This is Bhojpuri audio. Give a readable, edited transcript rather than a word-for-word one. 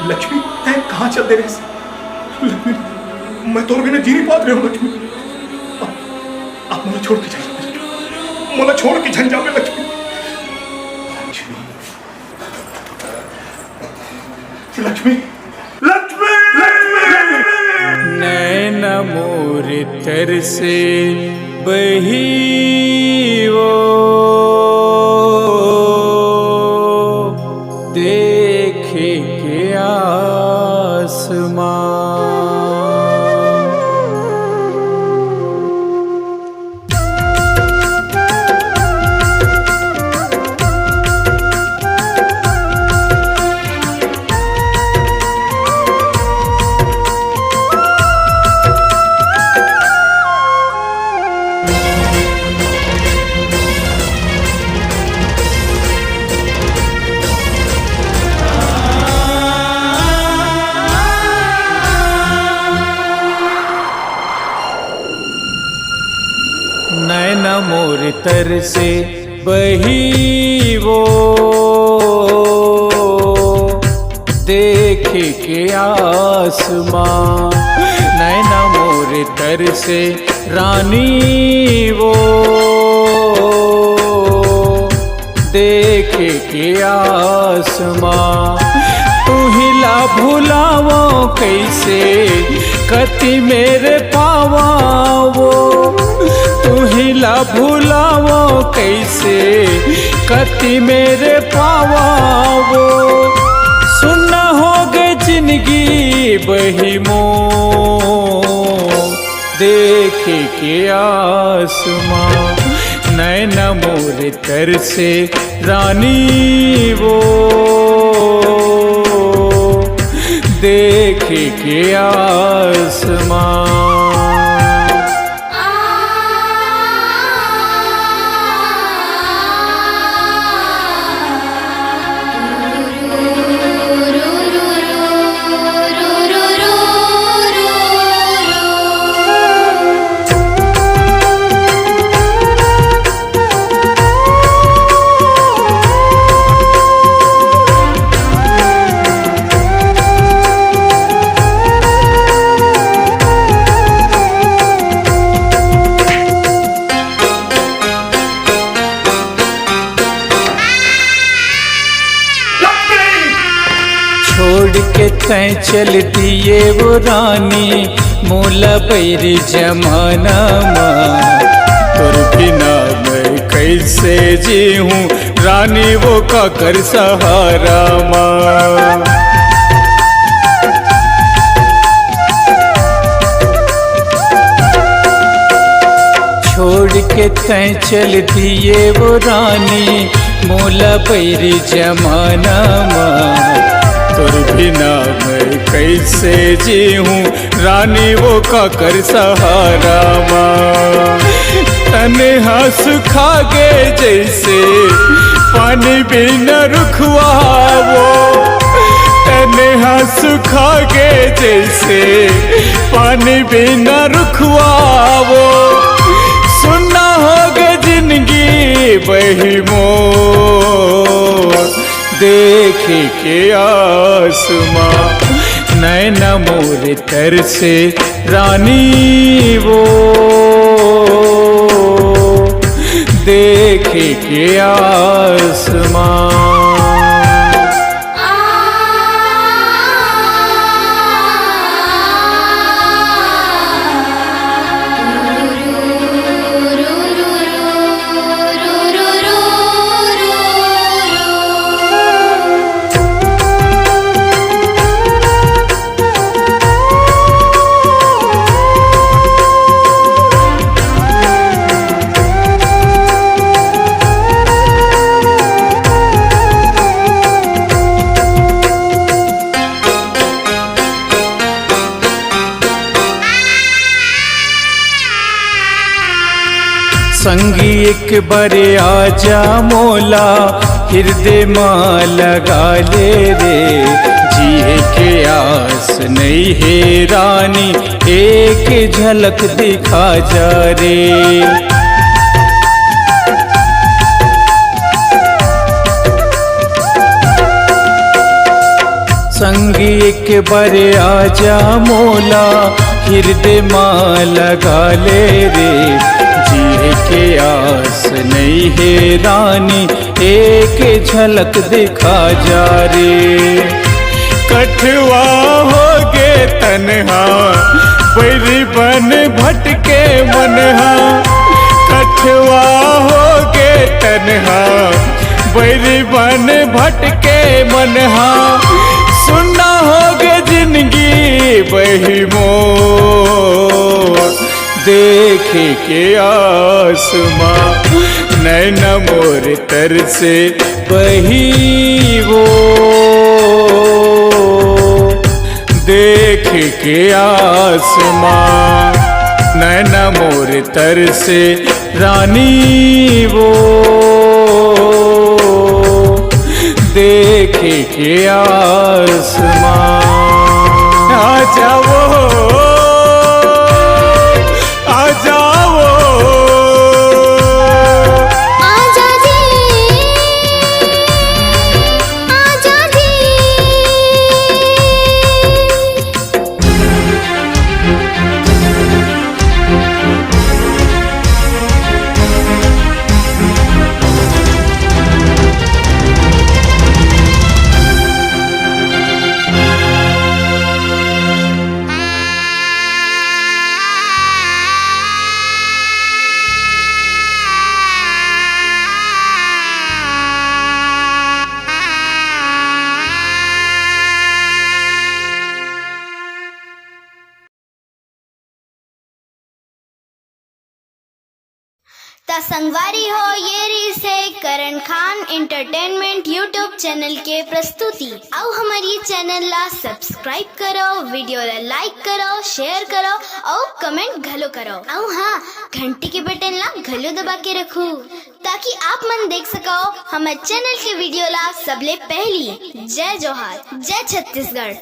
लक्ष्मी तय कहाँ चल दे रहे? लक्ष्मी मैं तो बिना जी नहीं पात रहे हूँ। लक्ष्मी आप मुझे छोड़ के जाइए, मुझे छोड़ के झंझा में। लक्ष्मी लक्ष्मी लक्ष्मी नैन मोर तर से बही वो देखे के आसमां। नैन मोर तर से बही वो देखे के आसमां। नैन मोर तर से रानी वो देखे के आसमां। तू हिला भुलावो कैसे कति मेरे पावा वो। तू हिला भुलावो कैसे कति मेरे पावा वो। सुन हो गए जिंदगी बही मो देखे के आसमां। नैन मोर तर से रानी वो देखे के आसमां। छोड़ के तय चल दिए वो रानी मोला बैरी जमाना माँ। तुर बिना मैं कैसे जी हूँ रानी वो का कर सहारा माँ। छोड़ के तय चल दिए वो रानी मोला बैरी जमाना माँ। तुर बिना मैं कैसे जी हूँ रानी वो का कर सहारा माँ। तन्हा सुखा गए जैसे पानी बिना रुखवा वो। तन्हा सुखा गए जैसे पानी बिना रुखवा वो। सुना होगा जिंदगी बही मोर देखे के आसमां। नैन मोर तर से रानी वो देखे के आसमां। संगी एक बारे आजा मोला हृदय माँ लगा ले रे। जिए के आस नहीं है रानी एक झलक दिखा जा रे। संगी एक बार आजा मोला हृदय माँ लगा ले रे। जिए के आस नहीं है रानी एक झलक दिखा जा रे। कठवा हो गे तन्हा बैरी बन भटके मनहा। कठवा हो गे तन्हा बैरी बन भटके मनहा। सुना हो गे जिंदगी बही मोर देखे के आसमां। नैना मोर तर से बही वो देख के आसमां। नैना मोर तर से रानी वो देख के आसमां। आ जाओ आ जाओ आजा जी आजा जी। ता संगवारी हो ये रही से करण खान एंटरटेनमेंट यूट्यूब चैनल के प्रस्तुति। आओ हमारी चैनल ला सब्सक्राइब करो, वीडियो ला लाइक करो, शेयर करो और कमेंट घलो करो। आओ हाँ, घंटी के बटन ला घलो दबा के रखो ताकि आप मन देख सको हमारे चैनल के वीडियो ला सबले पहली। जय जोहार, जय छत्तीसगढ़।